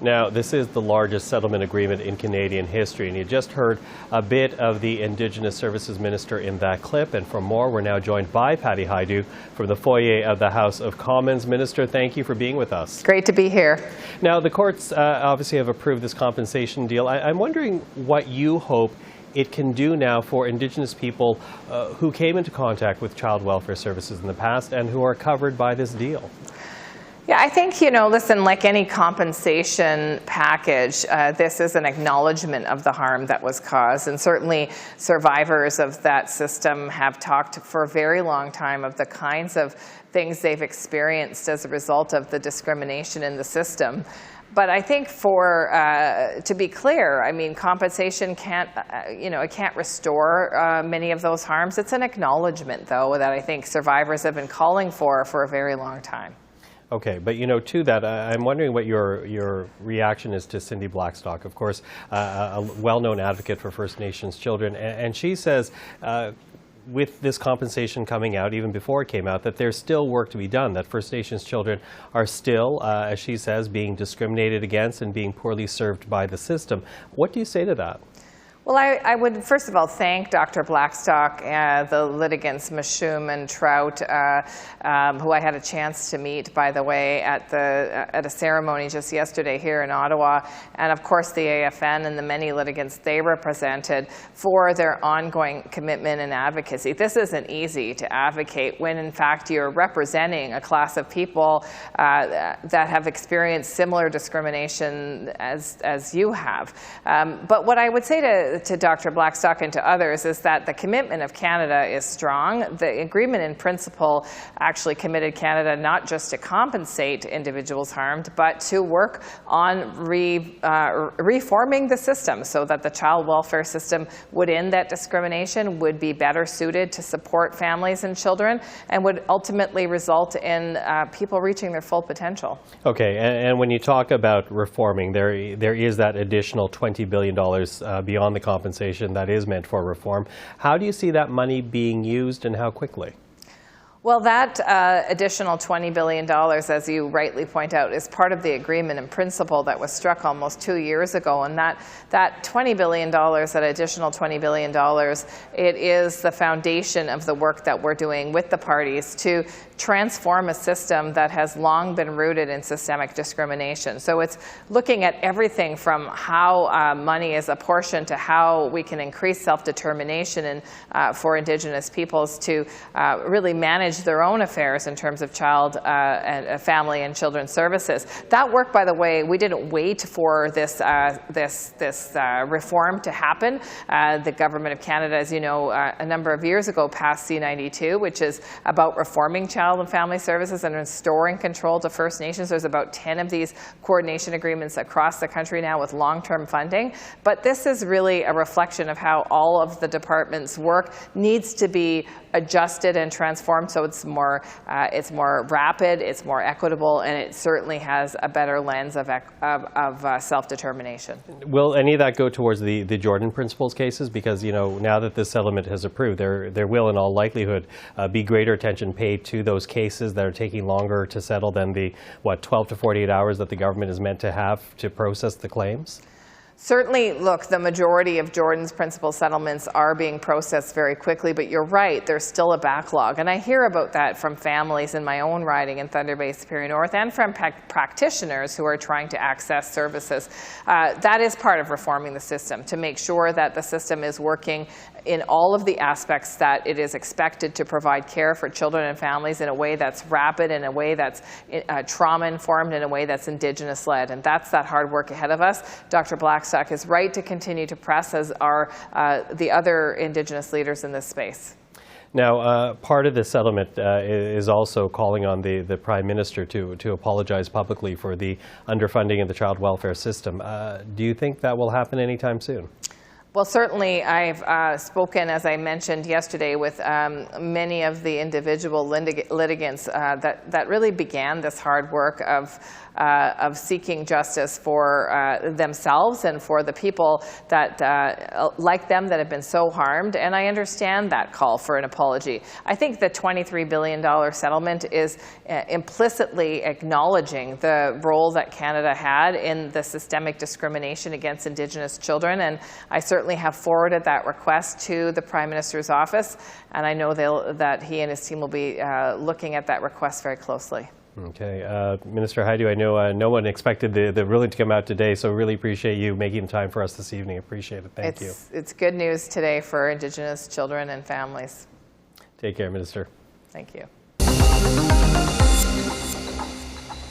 Now, this is the largest settlement agreement in Canadian history, and you just heard a bit of the Indigenous Services Minister in that clip. And for more, we're now joined by Patty Hajdu from the foyer of the House of Commons. Minister, thank you for being with us. Great to be here. Now, the courts obviously have approved this compensation deal. I'm wondering what you hope it can do now for Indigenous people who came into contact with child welfare services in the past and who are covered by this deal. Yeah, I think, listen, like any compensation package, this is an acknowledgement of the harm that was caused. And certainly survivors of that system have talked for a very long time of the kinds of things they've experienced as a result of the discrimination in the system. But I think to be clear, I mean, compensation can't, it can't restore many of those harms. It's an acknowledgement, though, that I think survivors have been calling for a very long time. Okay, but to that, I'm wondering what your reaction is to Cindy Blackstock, of course, a well-known advocate for First Nations children, and she says with this compensation coming out, even before it came out, that there's still work to be done, that First Nations children are still, as she says, being discriminated against and being poorly served by the system. What do you say to that? Well, I would first of all thank Dr. Blackstock, the litigants Mashum and Trout, who I had a chance to meet, by the way, at a ceremony just yesterday here in Ottawa, and of course the AFN and the many litigants they represented for their ongoing commitment and advocacy. This isn't easy to advocate when, in fact, you're representing a class of people that have experienced similar discrimination as you have. But what I would say to Dr. Blackstock and to others is that the commitment of Canada is strong. The agreement in principle actually committed Canada not just to compensate individuals harmed, but to work on reforming the system so that the child welfare system would end that discrimination, would be better suited to support families and children, and would ultimately result in people reaching their full potential. Okay, and when you talk about reforming, there is that additional $20 billion beyond the compensation that is meant for reform. How do you see that money being used and how quickly? Well, that additional $20 billion, as you rightly point out, is part of the agreement in principle that was struck almost 2 years ago. And that $20 billion, that additional $20 billion, it is the foundation of the work that we're doing with the parties to transform a system that has long been rooted in systemic discrimination. So it's looking at everything from how money is apportioned to how we can increase self-determination and for Indigenous peoples to really manage their own affairs in terms of child and family and children's services. That work, by the way, we didn't wait for this reform to happen. The Government of Canada, as you know, a number of years ago passed C-92, which is about reforming child and family services and restoring control to First Nations. There's about 10 of these coordination agreements across the country now with long-term funding. But this is really a reflection of how all of the department's work needs to be adjusted and transformed so it's more rapid, it's more equitable, and it certainly has a better lens of self-determination. Will any of that go towards the Jordan Principles cases? Because now that this settlement has approved, there will in all likelihood be greater attention paid to those cases that are taking longer to settle than the 12 to 48 hours that the government is meant to have to process the claims? Certainly, look, the majority of Jordan's principal settlements are being processed very quickly, but you're right, there's still a backlog. And I hear about that from families in my own riding in Thunder Bay Superior North and from practitioners who are trying to access services. That is part of reforming the system, to make sure that the system is working in all of the aspects that it is expected to provide care for children and families in a way that's rapid, in a way that's trauma-informed, in a way that's Indigenous-led. And that's that hard work ahead of us. Dr. Blackstock is right to continue to press, as are the other Indigenous leaders in this space. Now, part of the settlement is also calling on the Prime Minister to apologize publicly for the underfunding of the child welfare system. Do you think that will happen anytime soon? Well, certainly I've spoken, as I mentioned yesterday, with many of the individual litigants that really began this hard work of seeking justice for themselves and for the people that, like them, that have been so harmed. And I understand that call for an apology. I think the $23 billion settlement is implicitly acknowledging the role that Canada had in the systemic discrimination against Indigenous children. And I certainly have forwarded that request to the Prime Minister's office. And I know that he and his team will be looking at that request very closely. Okay. Minister Hajdu, I know no one expected the ruling to come out today, so really appreciate you making time for us this evening. Appreciate it. Thank you. It's good news today for Indigenous children and families. Take care, Minister. Thank you.